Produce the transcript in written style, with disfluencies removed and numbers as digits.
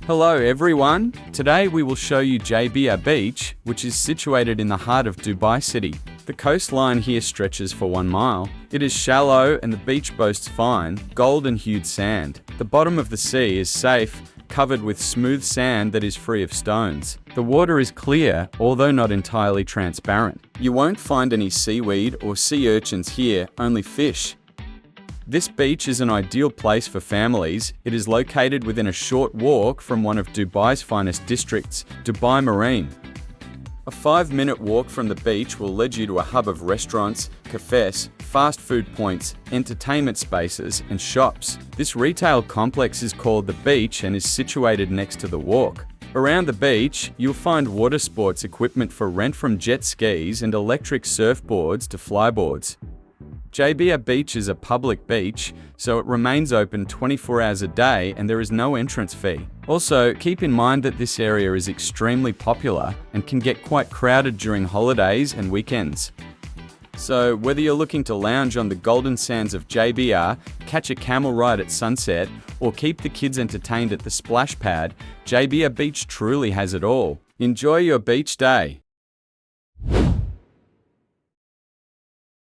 Hello everyone! Today we will show you JBR Beach, which is situated in the heart of Dubai City. The coastline here stretches for 1 mile. It is shallow and the beach boasts fine, golden-hued sand. The bottom of the sea is safe, covered with smooth sand that is free of stones. The water is clear, although not entirely transparent. You won't find any seaweed or sea urchins here, only fish. This beach is an ideal place for families. It is located within a short walk from one of Dubai's finest districts, Dubai Marina. A 5-minute walk from the beach will lead you to a hub of restaurants, cafes, fast food points, entertainment spaces, and shops. This retail complex is called The Beach and is situated next to the walk. Around the beach, you'll find water sports equipment for rent from jet skis and electric surfboards to flyboards. JBR Beach is a public beach, so it remains open 24 hours a day and there is no entrance fee. Also, keep in mind that this area is extremely popular and can get quite crowded during holidays and weekends. So, whether you're looking to lounge on the golden sands of JBR, catch a camel ride at sunset, or keep the kids entertained at the splash pad, JBR Beach truly has it all. Enjoy your beach day!